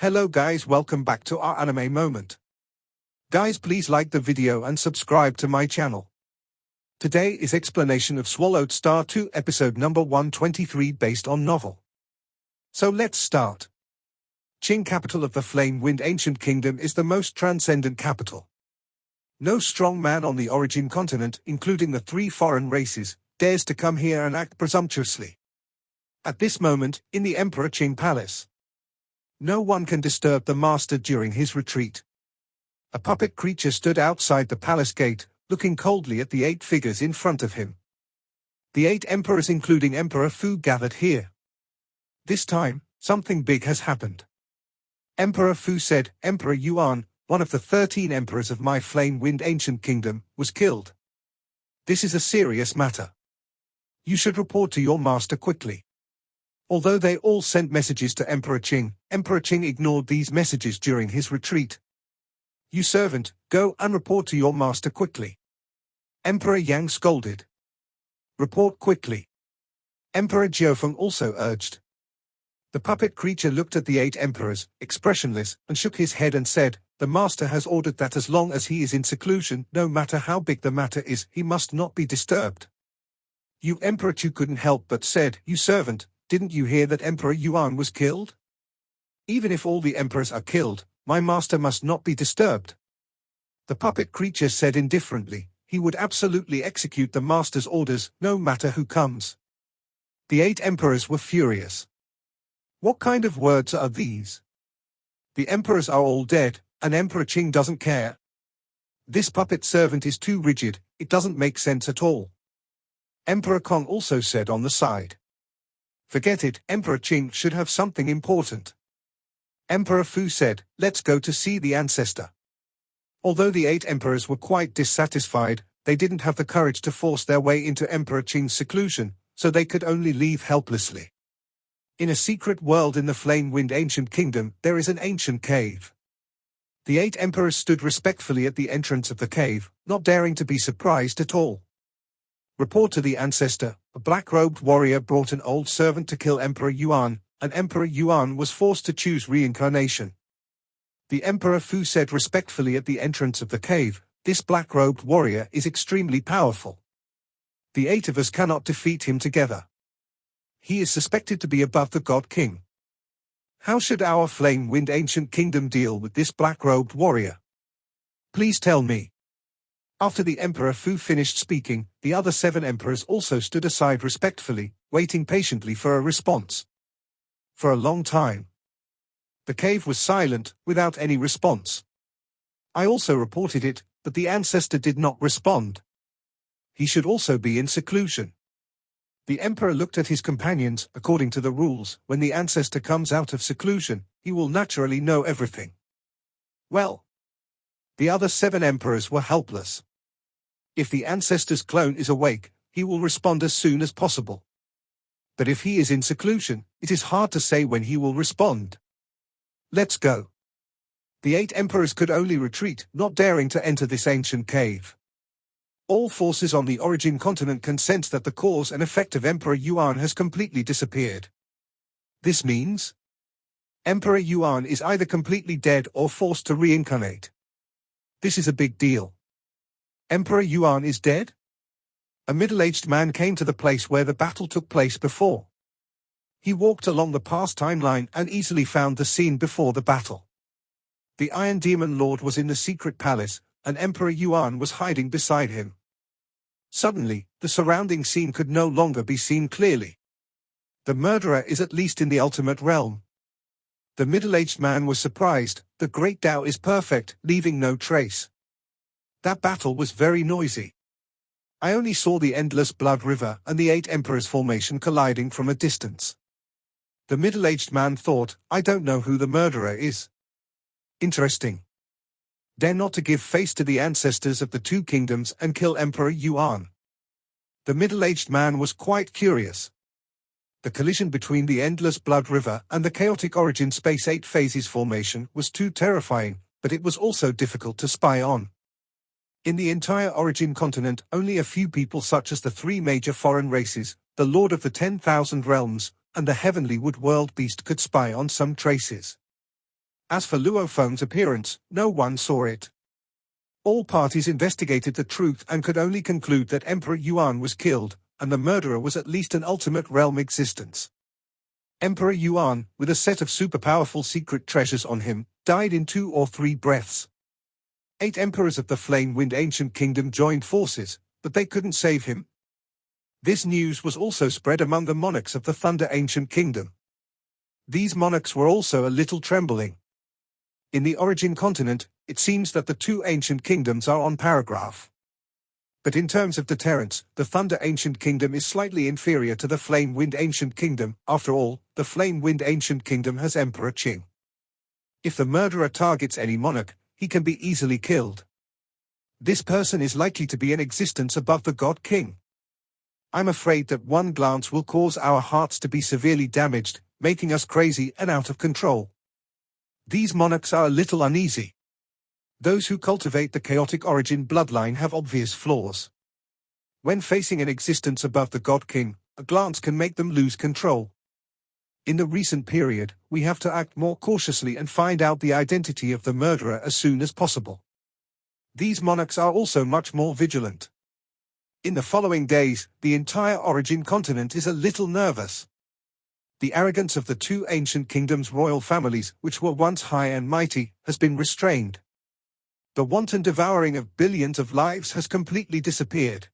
Hello guys, welcome back to our anime moment. Guys, please like the video and subscribe to my channel. Today is explanation of Swallowed Star 2 episode number 123 based on novel. So let's start. Ching, capital of the Flame-Wind Ancient Kingdom, is the most transcendent capital. No strong man on the origin continent, including the 3 foreign races, dares to come here and act presumptuously. At this moment, in the Emperor Ching Palace, no one can disturb the master during his retreat. A puppet creature stood outside the palace gate, looking coldly at the 8 figures in front of him. The 8 emperors, including Emperor Fu, gathered here. This time, something big has happened. Emperor Fu said, Emperor Yuan, one of the 13 emperors of my Flame-Wind Ancient Kingdom, was killed. This is a serious matter. You should report to your master quickly. Although they all sent messages to Emperor Ching ignored these messages during his retreat. You servant, go and report to your master quickly. Emperor Yang scolded. Report quickly. Emperor Jiufeng also urged. The puppet creature looked at the 8 emperors, expressionless, and shook his head and said, the master has ordered that as long as he is in seclusion, no matter how big the matter is, he must not be disturbed. You Emperor Chu couldn't help but said, you servant, didn't you hear that Emperor Yuan was killed? Even if all the emperors are killed, my master must not be disturbed. The puppet creature said indifferently, he would absolutely execute the master's orders, no matter who comes. The 8 emperors were furious. What kind of words are these? The emperors are all dead, and Emperor Ching doesn't care. This puppet servant is too rigid, it doesn't make sense at all. Emperor Kong also said on the side. Forget it, Emperor Ching should have something important. Emperor Fu said, let's go to see the ancestor. Although the 8 emperors were quite dissatisfied, they didn't have the courage to force their way into Emperor Ching's seclusion, so they could only leave helplessly. In a secret world in the Flame-Wind Ancient Kingdom, there is an ancient cave. The 8 emperors stood respectfully at the entrance of the cave, not daring to be surprised at all. Report to the ancestor. A black-robed warrior brought an old servant to kill Emperor Yuan, and Emperor Yuan was forced to choose reincarnation. The Emperor Fu said respectfully at the entrance of the cave, this black-robed warrior is extremely powerful. The 8 of us cannot defeat him together. He is suspected to be above the God King. How should our Flame-Wind Ancient Kingdom deal with this black-robed warrior? Please tell me. After the Emperor Fu finished speaking, the other 7 emperors also stood aside respectfully, waiting patiently for a response. For a long time, the cave was silent, without any response. I also reported it, but the ancestor did not respond. He should also be in seclusion. The emperor looked at his companions. According to the rules, when the ancestor comes out of seclusion, he will naturally know everything. Well, the other 7 emperors were helpless. If the ancestor's clone is awake, he will respond as soon as possible. But if he is in seclusion, it is hard to say when he will respond. Let's go. The 8 emperors could only retreat, not daring to enter this ancient cave. All forces on the origin continent can sense that the cause and effect of Emperor Yuan has completely disappeared. This means Emperor Yuan is either completely dead or forced to reincarnate. This is a big deal. Emperor Yuan is dead? A middle-aged man came to the place where the battle took place before. He walked along the past timeline and easily found the scene before the battle. The Iron Demon Lord was in the secret palace, and Emperor Yuan was hiding beside him. Suddenly, the surrounding scene could no longer be seen clearly. The murderer is at least in the ultimate realm. The middle-aged man was surprised. The Great Tao is perfect, leaving no trace. That battle was very noisy. I only saw the endless blood river and the 8 emperors' formation colliding from a distance. The middle-aged man thought, I don't know who the murderer is. Interesting. Dare not to give face to the ancestors of the 2 kingdoms and kill Emperor Yuan. The middle-aged man was quite curious. The collision between the endless blood river and the chaotic origin space 8 phases formation was too terrifying, but it was also difficult to spy on. In the entire origin continent, only a few people such as the 3 major foreign races, the Lord of the 10,000 Realms, and the heavenly wood world beast could spy on some traces. As for Luo Feng's appearance, no one saw it. All parties investigated the truth and could only conclude that Emperor Yuan was killed, and the murderer was at least an ultimate realm existence. Emperor Yuan, with a set of super-powerful secret treasures on him, died in 2 or 3 breaths. 8 emperors of the Flame-Wind Ancient Kingdom joined forces, but they couldn't save him. This news was also spread among the monarchs of the Thunder Ancient Kingdom. These monarchs were also a little trembling. In the origin continent, it seems that the 2 ancient kingdoms are on paragraph. But in terms of deterrence, the Thunder Ancient Kingdom is slightly inferior to the Flame-Wind Ancient Kingdom. After all, the Flame-Wind Ancient Kingdom has Emperor Ching. If the murderer targets any monarch, he can be easily killed. This person is likely to be in existence above the God King. I'm afraid that one glance will cause our hearts to be severely damaged, making us crazy and out of control. These monarchs are a little uneasy. Those who cultivate the chaotic origin bloodline have obvious flaws. When facing an existence above the God King, a glance can make them lose control. In the recent period, we have to act more cautiously and find out the identity of the murderer as soon as possible. These monarchs are also much more vigilant. In the following days, the entire origin continent is a little nervous. The arrogance of the 2 ancient kingdoms' royal families, which were once high and mighty, has been restrained. The wanton devouring of billions of lives has completely disappeared.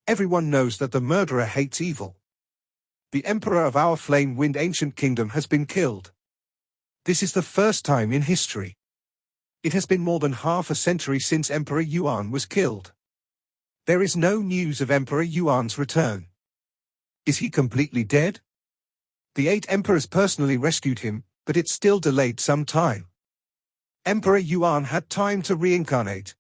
Everyone knows that the murderer hates evil. The emperor of our Flame-Wind Ancient Kingdom has been killed. This is the first time in history. It has been more than half a century since Emperor Yuan was killed. There is no news of Emperor Yuan's return. Is he completely dead? The 8 emperors personally rescued him, but it still delayed some time. Emperor Yuan had time to reincarnate.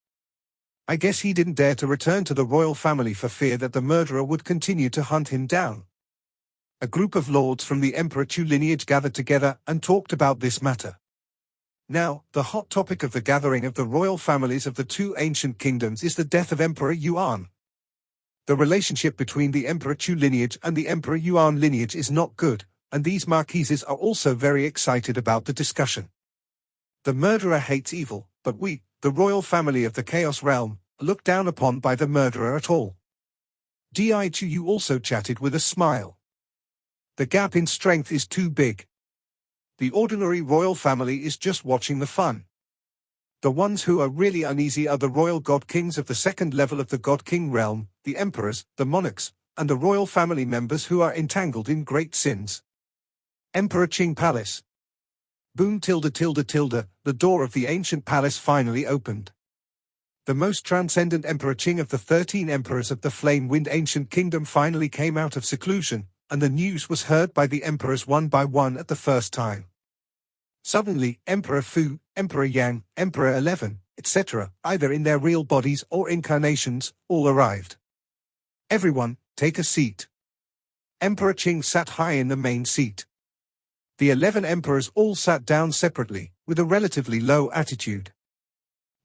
I guess he didn't dare to return to the royal family for fear that the murderer would continue to hunt him down. A group of lords from the Emperor Chu lineage gathered together and talked about this matter. Now, the hot topic of the gathering of the royal families of the 2 ancient kingdoms is the death of Emperor Yuan. The relationship between the Emperor Chu lineage and the Emperor Yuan lineage is not good, and these marquises are also very excited about the discussion. The murderer hates evil, but we, the royal family of the Chaos Realm, are looked down upon by the murderer at all. Di Chu also chatted with a smile. The gap in strength is too big. The ordinary royal family is just watching the fun. The ones who are really uneasy are the royal god kings of the 2nd level of the God King realm, the emperors, the monarchs, and the royal family members who are entangled in great sins. Emperor Ching Palace. Boom tilde tilde tilde, the door of the ancient palace finally opened. The most transcendent Emperor Ching of the 13 emperors of the Flame-Wind Ancient Kingdom finally came out of seclusion, and the news was heard by the emperors one by one at the first time. Suddenly, Emperor Fu, Emperor Yang, Emperor 11, etc., either in their real bodies or incarnations, all arrived. Everyone, take a seat. Emperor Ching sat high in the main seat. The 11 emperors all sat down separately, with a relatively low attitude.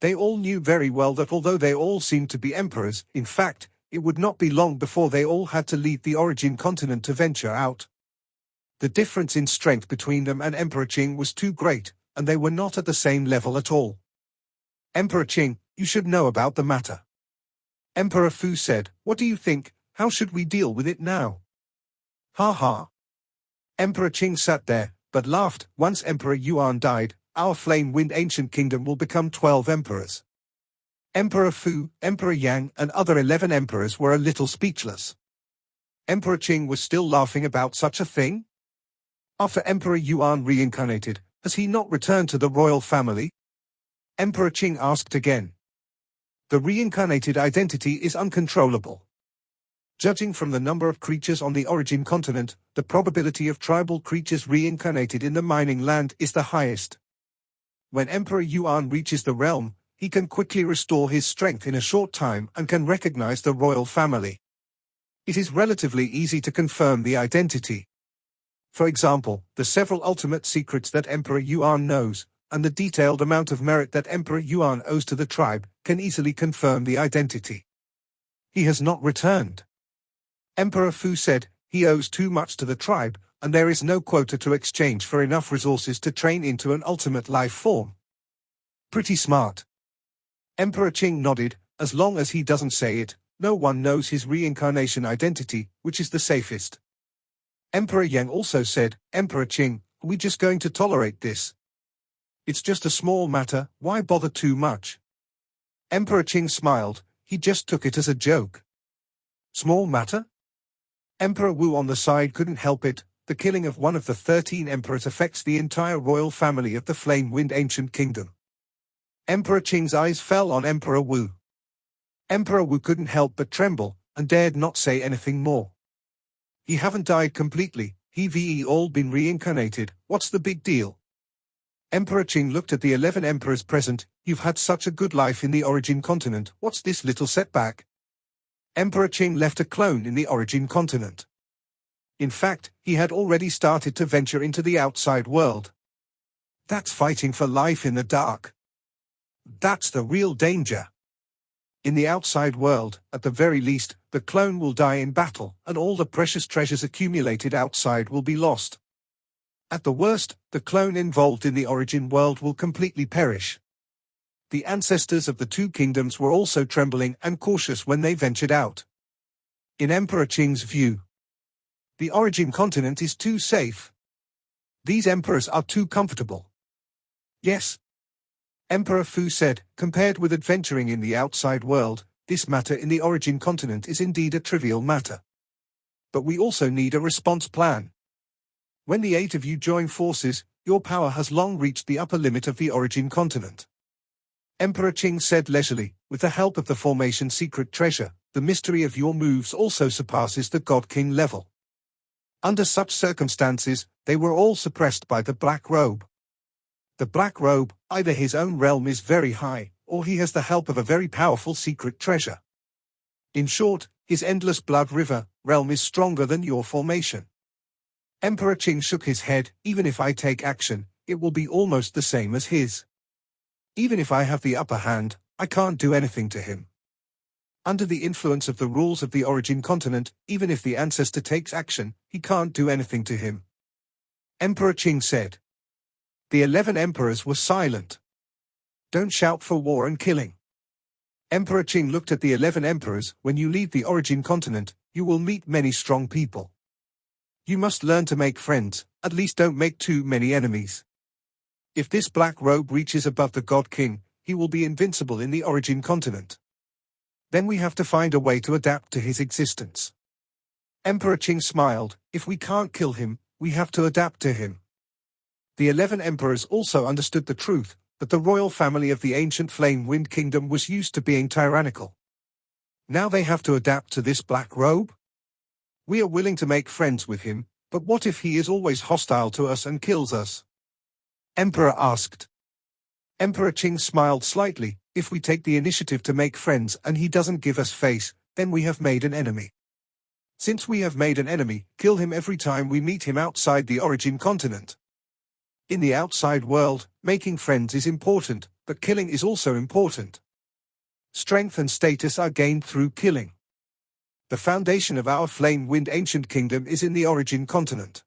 They all knew very well that although they all seemed to be emperors, in fact, it would not be long before they all had to leave the origin continent to venture out. The difference in strength between them and Emperor Ching was too great, and they were not at the same level at all. Emperor Ching, you should know about the matter. Emperor Fu said, what do you think, how should we deal with it now? Ha ha. Emperor Ching sat there, but laughed. Once Emperor Yuan died, our Flame-Wind Ancient Kingdom will become 12 emperors. Emperor Fu, Emperor Yang, and other 11 emperors were a little speechless. Emperor Ching was still laughing about such a thing? After Emperor Yuan reincarnated, has he not returned to the royal family? Emperor Ching asked again. The reincarnated identity is uncontrollable. Judging from the number of creatures on the origin continent, the probability of tribal creatures reincarnated in the mining land is the highest. When Emperor Yuan reaches the realm, he can quickly restore his strength in a short time and can recognize the royal family. It is relatively easy to confirm the identity. For example, the several ultimate secrets that Emperor Yuan knows, and the detailed amount of merit that Emperor Yuan owes to the tribe, can easily confirm the identity. He has not returned. Emperor Fu said, he owes too much to the tribe, and there is no quota to exchange for enough resources to train into an ultimate life form. Pretty smart. Emperor Ching nodded. As long as he doesn't say it, no one knows his reincarnation identity, which is the safest. Emperor Yang also said, Emperor Ching, are we just going to tolerate this? It's just a small matter, why bother too much? Emperor Ching smiled, he just took it as a joke. Small matter? Emperor Wu on the side couldn't help it. The killing of one of the 13 emperors affects the entire royal family of the Flame-Wind Ancient Kingdom. Emperor Qing's eyes fell on Emperor Wu. Emperor Wu couldn't help but tremble, and dared not say anything more. He haven't died completely, he've all been reincarnated, what's the big deal? Emperor Qing looked at the 11 emperors present. You've had such a good life in the origin continent, what's this little setback? Emperor Qing left a clone in the origin continent. In fact, he had already started to venture into the outside world. That's fighting for life in the dark. That's the real danger. In the outside world, at the very least, the clone will die in battle, and all the precious treasures accumulated outside will be lost. At the worst, the clone involved in the origin world will completely perish. The ancestors of the two kingdoms were also trembling and cautious when they ventured out. In Emperor Qing's view, the origin continent is too safe. These emperors are too comfortable. Yes. Emperor Fu said, compared with adventuring in the outside world, this matter in the origin continent is indeed a trivial matter. But we also need a response plan. When the 8 of you join forces, your power has long reached the upper limit of the origin continent. Emperor Qing said leisurely, with the help of the formation secret treasure, the mystery of your moves also surpasses the God King level. Under such circumstances, they were all suppressed by the Black Robe. The Black Robe, either his own realm is very high, or he has the help of a very powerful secret treasure. In short, his endless blood river realm is stronger than your formation. Emperor Qing shook his head, even if I take action, it will be almost the same as his. Even if I have the upper hand, I can't do anything to him. Under the influence of the rules of the origin continent, even if the ancestor takes action, he can't do anything to him. Emperor Qing said. The 11 emperors were silent. Don't shout for war and killing. Emperor Qing looked at the 11 emperors. When you leave the origin continent, you will meet many strong people. You must learn to make friends, at least don't make too many enemies. If this Black Robe reaches above the God King, he will be invincible in the origin continent. Then we have to find a way to adapt to his existence. Emperor Qing smiled, if we can't kill him, we have to adapt to him. The 11 emperors also understood the truth, that the royal family of the ancient Flame-Wind Kingdom was used to being tyrannical. Now they have to adapt to this Black Robe? We are willing to make friends with him, but what if he is always hostile to us and kills us? Emperor asked. Emperor Qing smiled slightly, if we take the initiative to make friends and he doesn't give us face, then we have made an enemy. Since we have made an enemy, kill him every time we meet him outside the origin continent. In the outside world, making friends is important, but killing is also important. Strength and status are gained through killing. The foundation of our Flame-Wind Ancient Kingdom is in the origin continent.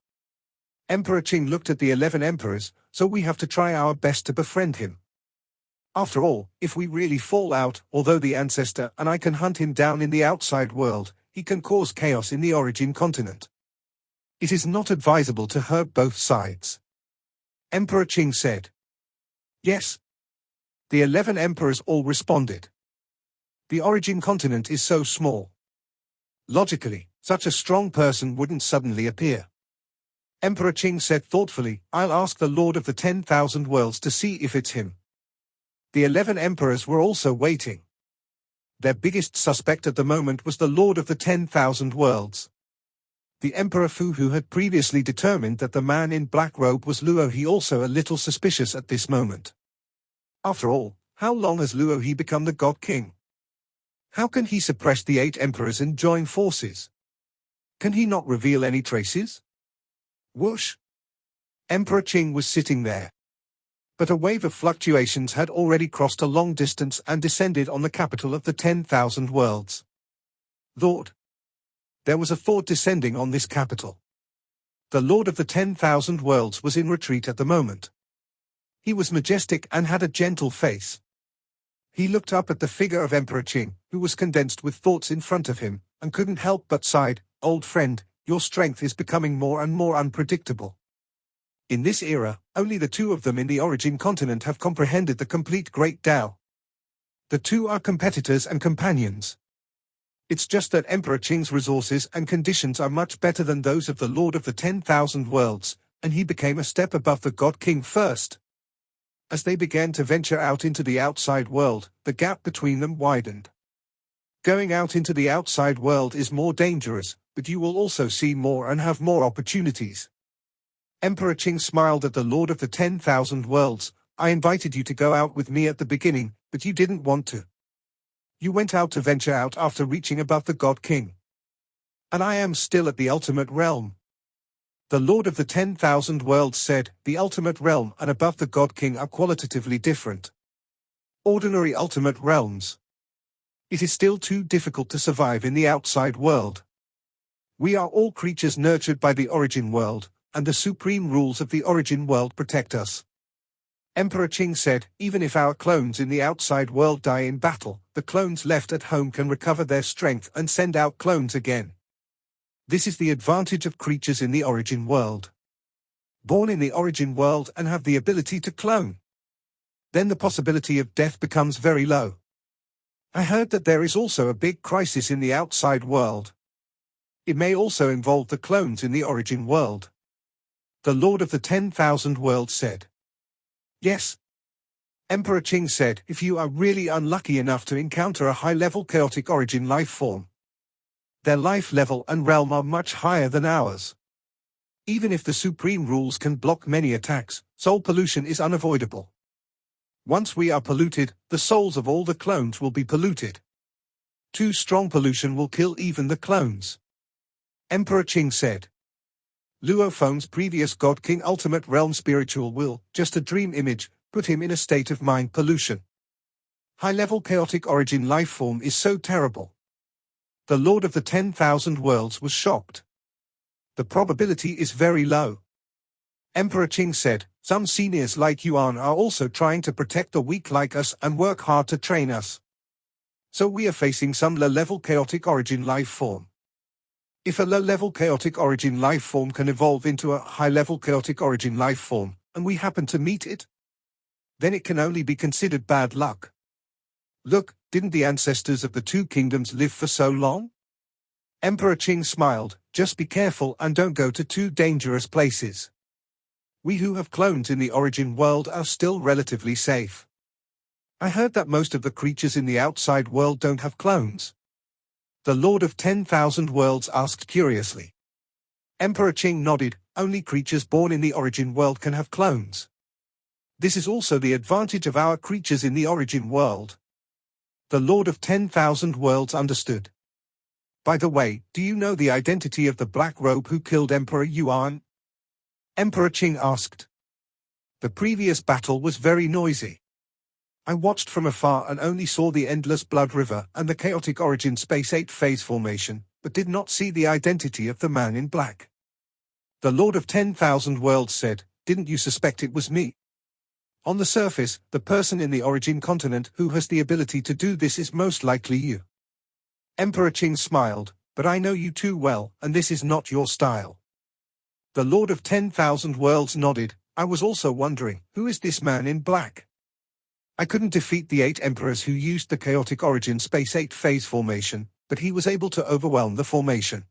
Emperor Qing looked at the 11 emperors, so we have to try our best to befriend him. After all, if we really fall out, although the ancestor and I can hunt him down in the outside world, he can cause chaos in the origin continent. It is not advisable to hurt both sides. Emperor Qing said. Yes. The 11 emperors all responded. The origin continent is so small. Logically, such a strong person wouldn't suddenly appear. Emperor Qing said thoughtfully, I'll ask the Lord of the 10,000 Worlds to see if it's him. The 11 emperors were also waiting. Their biggest suspect at the moment was the Lord of the 10,000 Worlds. The Emperor Fu, who had previously determined that the man in black robe was Luo He, also a little suspicious at this moment. After all, how long has Luo He become the God King? How can he suppress the 8 emperors and join forces? Can he not reveal any traces? Whoosh! Emperor Qing was sitting there. But a wave of fluctuations had already crossed a long distance and descended on the capital of the 10,000 Worlds. Thought. There was a thought descending on this capital. The Lord of the 10,000 Worlds was in retreat at the moment. He was majestic and had a gentle face. He looked up at the figure of Emperor Ching, who was condensed with thoughts in front of him, and couldn't help but sighed, "Old friend, your strength is becoming more and more unpredictable." In this era, only the two of them in the origin continent have comprehended the complete Great Tao. The two are competitors and companions. It's just that Emperor Qing's resources and conditions are much better than those of the Lord of the 10,000 Worlds, and he became a step above the God King first. As they began to venture out into the outside world, the gap between them widened. Going out into the outside world is more dangerous, but you will also see more and have more opportunities. Emperor Qing smiled at the Lord of the 10,000 Worlds. "I invited you to go out with me at the beginning, but you didn't want to. You went out to venture out after reaching above the God King. And I am still at the ultimate realm." The Lord of the 10,000 Worlds said, "The ultimate realm and above the God King are qualitatively different. Ordinary ultimate realms. It is still too difficult to survive in the outside world. We are all creatures nurtured by the origin world, and the supreme rules of the origin world protect us." Emperor Qing said, "Even if our clones in the outside world die in battle, the clones left at home can recover their strength and send out clones again. This is the advantage of creatures in the origin world. Born in the origin world and have the ability to clone. Then the possibility of death becomes very low. I heard that there is also a big crisis in the outside world. It may also involve the clones in the origin world." The Lord of the 10,000 Worlds said. "Yes." Emperor Qing said, "If you are really unlucky enough to encounter a high-level chaotic origin life form, their life level and realm are much higher than ours. Even if the supreme rules can block many attacks, soul pollution is unavoidable. Once we are polluted, the souls of all the clones will be polluted. Too strong pollution will kill even the clones." Emperor Qing said. Luophong's previous God King ultimate realm spiritual will, just a dream image, put him in a state of mind pollution. High-level chaotic origin life form is so terrible. The Lord of the 10,000 Worlds was shocked. "The probability is very low." Emperor Qing said, "Some seniors like Yuan are also trying to protect the weak like us and work hard to train us. So we are facing some low-level chaotic origin life form. If a low-level chaotic origin life form can evolve into a high-level chaotic origin life form, and we happen to meet it, then it can only be considered bad luck. Look, didn't the ancestors of the two kingdoms live for so long?" Emperor Qing smiled, "Just be careful and don't go to too dangerous places. We who have clones in the origin world are still relatively safe. I heard that most of the creatures in the outside world don't have clones." The Lord of 10,000 Worlds asked curiously. Emperor Qing nodded, "Only creatures born in the origin world can have clones. This is also the advantage of our creatures in the origin world." The Lord of 10,000 Worlds understood. "By the way, do you know the identity of the black robe who killed Emperor Yuan?" Emperor Qing asked. "The previous battle was very noisy. I watched from afar and only saw the endless blood river and the chaotic origin space 8 phase formation, but did not see the identity of the man in black." The Lord of 10,000 Worlds said, "Didn't you suspect it was me? On the surface, the person in the origin continent who has the ability to do this is most likely you." Emperor Qing smiled, "But I know you too well, and this is not your style." The Lord of 10,000 Worlds nodded, "I was also wondering, who is this man in black? I couldn't defeat the 8 emperors who used the chaotic origin space 8 phase formation, but he was able to overwhelm the formation."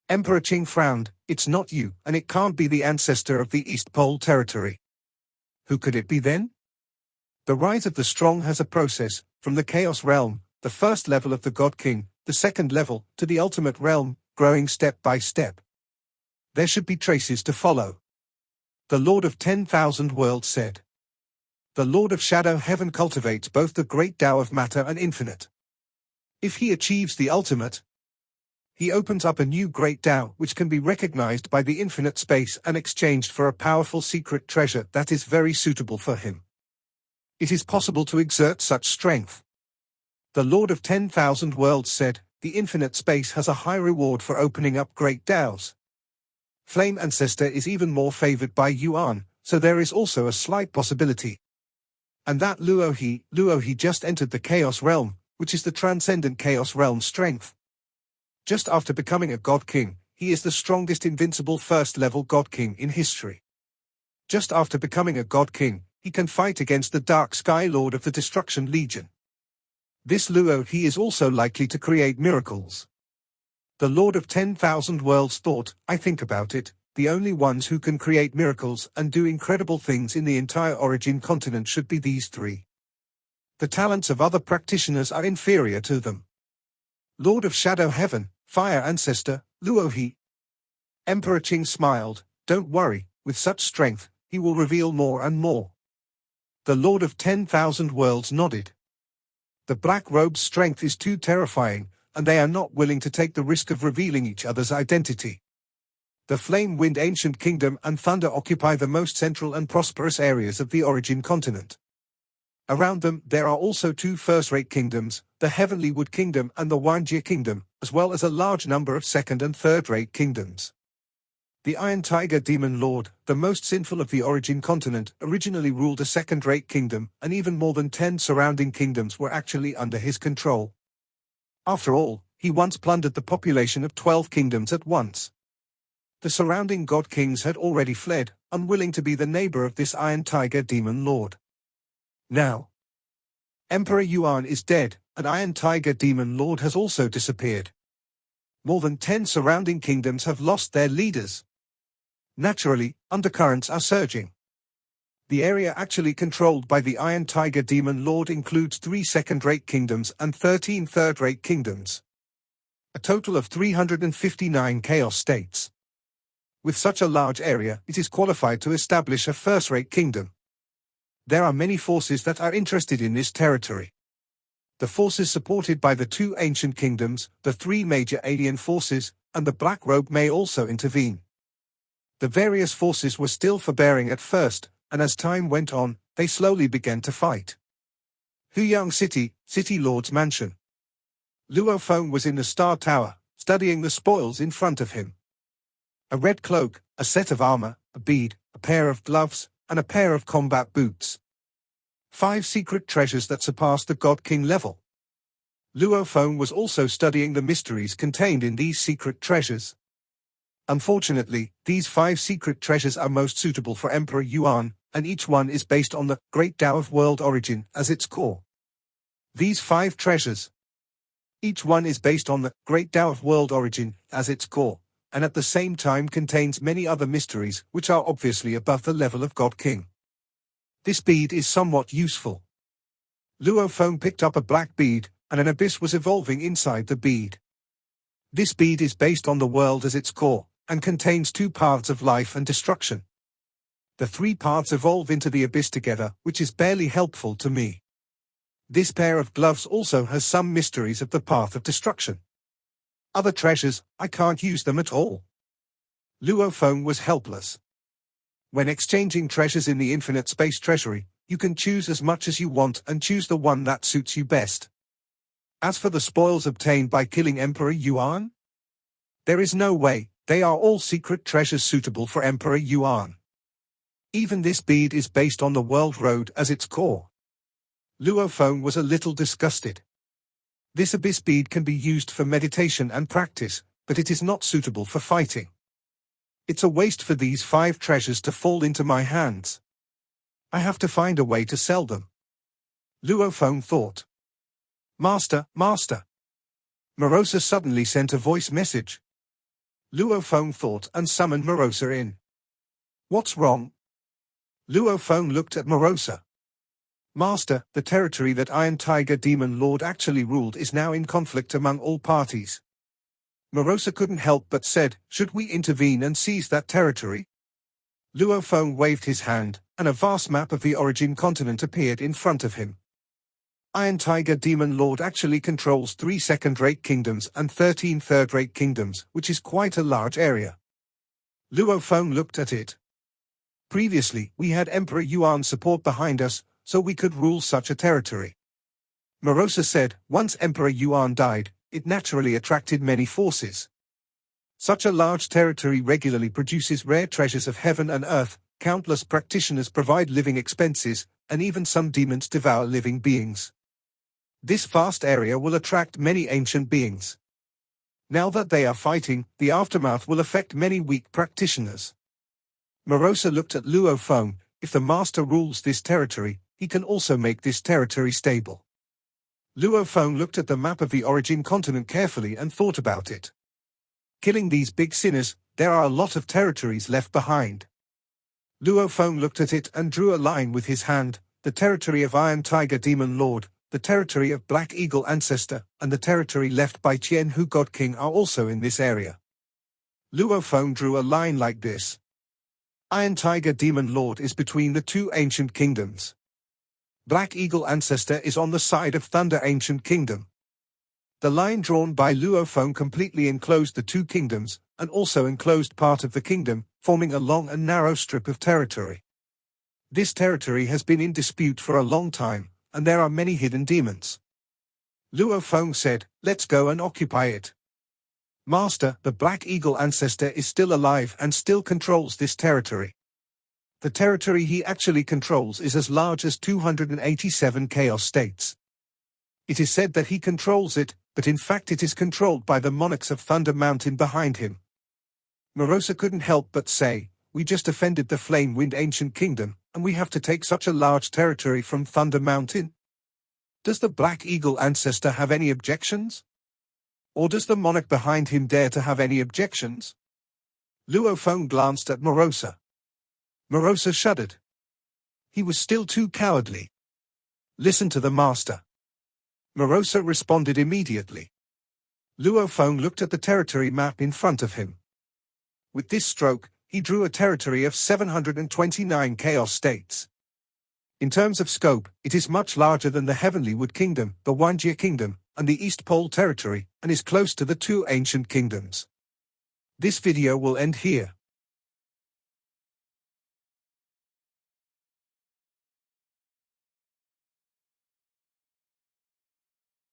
Emperor Qing frowned, "It's not you, and it can't be the ancestor of the East Pole territory. Who could it be then?" The rise of the strong has a process, from the chaos realm, the first level of the God King, the second level, to the ultimate realm, growing step by step. There should be traces to follow. The Lord of 10,000 Worlds said. The Lord of Shadow Heaven cultivates both the great Tao of matter and infinite. If he achieves the ultimate, he opens up a new great Tao which can be recognized by the infinite space and exchanged for a powerful secret treasure that is very suitable for him. It is possible to exert such strength. The Lord of 10,000 Worlds said, "The infinite space has a high reward for opening up great Taos. Flame Ancestor is even more favored by Yuan, so there is also a slight possibility. And that Luohi just entered the Chaos Realm, which is the transcendent Chaos Realm strength. Just after becoming a God King, he is the strongest invincible first-level God King in history. Just after becoming a God King, he can fight against the Dark Sky Lord of the Destruction Legion. This Luohi is also likely to create miracles. The Lord of 10,000 Worlds thought, I think about it, the only ones who can create miracles and do incredible things in the entire origin continent should be these three. The talents of other practitioners are inferior to them. Lord of Shadow Heaven, Fire Ancestor, Luohi. Emperor Ching smiled, don't worry, with such strength, he will reveal more and more. The Lord of 10,000 Worlds nodded. The Black Robe's strength is too terrifying, and they are not willing to take the risk of revealing each other's identity. The Flame Wind Ancient Kingdom and Thunder occupy the most central and prosperous areas of the origin continent. Around them there are also two first-rate kingdoms, the Heavenly Wood Kingdom and the Wanjia Kingdom, as well as a large number of second- and third-rate kingdoms. The Iron Tiger Demon Lord, the most sinful of the origin continent, originally ruled a second-rate kingdom, and even more than 10 surrounding kingdoms were actually under his control. After all, he once plundered the population of 12 kingdoms at once. The surrounding god kings had already fled, unwilling to be the neighbor of this Iron Tiger Demon Lord. Now, Emperor Yuan is dead, and Iron Tiger Demon Lord has also disappeared. More than 10 surrounding kingdoms have lost their leaders. Naturally, undercurrents are surging. The area actually controlled by the Iron Tiger Demon Lord includes 3 second-rate kingdoms and 13 third-rate kingdoms. A total of 359 chaos states. With such a large area, it is qualified to establish a first-rate kingdom. There are many forces that are interested in this territory. The forces supported by the 2 ancient kingdoms, the 3 major alien forces, and the Black Robe may also intervene. The various forces were still forbearing at first, and as time went on, they slowly began to fight. Huyang City, City Lord's Mansion. Luo Feng was in the Star Tower, studying the spoils in front of him. A red cloak, a set of armor, a bead, a pair of gloves, and a pair of combat boots. 5 secret treasures that surpassed the God King level. Luo Feng was also studying the mysteries contained in these secret treasures. Unfortunately, these 5 secret treasures are most suitable for Emperor Yuan, and each one is based on the Great Tao of World Origin as its core. These 5 treasures. Each one is based on the Great Tao of World Origin as its core, and at the same time contains many other mysteries which are obviously above the level of God King. This bead is somewhat useful. Luo Feng picked up a black bead, and an abyss was evolving inside the bead. This bead is based on the world as its core, and contains 2 paths of life and destruction. The 3 paths evolve into the abyss together, which is barely helpful to me. This pair of gloves also has some mysteries of the path of destruction. Other treasures, I can't use them at all. Luo Feng was helpless. When exchanging treasures in the infinite space treasury, you can choose as much as you want and choose the one that suits you best. As for the spoils obtained by killing Emperor Yuan, there is no way, they are all secret treasures suitable for Emperor Yuan. Even this bead is based on the World Road as its core. Luo Feng was a little disgusted. This abyss bead can be used for meditation and practice, but it is not suitable for fighting. It's a waste for these 5 treasures to fall into my hands. I have to find a way to sell them. Luo Feng thought. Master, Master. Morosa suddenly sent a voice message. Luo Feng thought and summoned Morosa in. What's wrong? Luo Feng looked at Morosa. Master, the territory that Iron Tiger Demon Lord actually ruled is now in conflict among all parties. Morosa couldn't help but said, should we intervene and seize that territory? Luo Feng waved his hand, and a vast map of the origin continent appeared in front of him. Iron Tiger Demon Lord actually controls 3 second-rate kingdoms and 13 third-rate kingdoms, which is quite a large area. Luo Feng looked at it. Previously, we had Emperor Yuan's support behind us, so we could rule such a territory. Morosa said, once Emperor Yuan died, it naturally attracted many forces. Such a large territory regularly produces rare treasures of heaven and earth, countless practitioners provide living expenses, and even some demons devour living beings. This vast area will attract many ancient beings. Now that they are fighting, the aftermath will affect many weak practitioners. Morosa looked at Luo Feng. If the master rules this territory, he can also make this territory stable. Luo Feng looked at the map of the origin continent carefully and thought about it. Killing these big sinners, there are a lot of territories left behind. Luo Feng looked at it and drew a line with his hand: the territory of Iron Tiger Demon Lord, the territory of Black Eagle Ancestor, and the territory left by Chien Hu God King are also in this area. Luo Feng drew a line like this. Iron Tiger Demon Lord is between the two ancient kingdoms. Black Eagle Ancestor is on the side of Thunder Ancient Kingdom. The line drawn by Luo Feng completely enclosed the two kingdoms, and also enclosed part of the kingdom, forming a long and narrow strip of territory. This territory has been in dispute for a long time, and there are many hidden demons. Luo Feng said, "Let's go and occupy it." Master, the Black Eagle Ancestor is still alive and still controls this territory. The territory he actually controls is as large as 287 chaos states. It is said that he controls it, but in fact it is controlled by the monarchs of Thunder Mountain behind him. Morosa couldn't help but say, "We just offended the Flame Wind Ancient Kingdom, and we have to take such a large territory from Thunder Mountain? Does the Black Eagle Ancestor have any objections? Or does the monarch behind him dare to have any objections?" Luo Feng glanced at Morosa. Morosa shuddered. He was still too cowardly. "Listen to the master." Morosa responded immediately. Luo Feng looked at the territory map in front of him. With this stroke, he drew a territory of 729 chaos states. In terms of scope, it is much larger than the Heavenly Wood Kingdom, the Wanjie Kingdom, and the East Pole Territory, and is close to the two ancient kingdoms. This video will end here.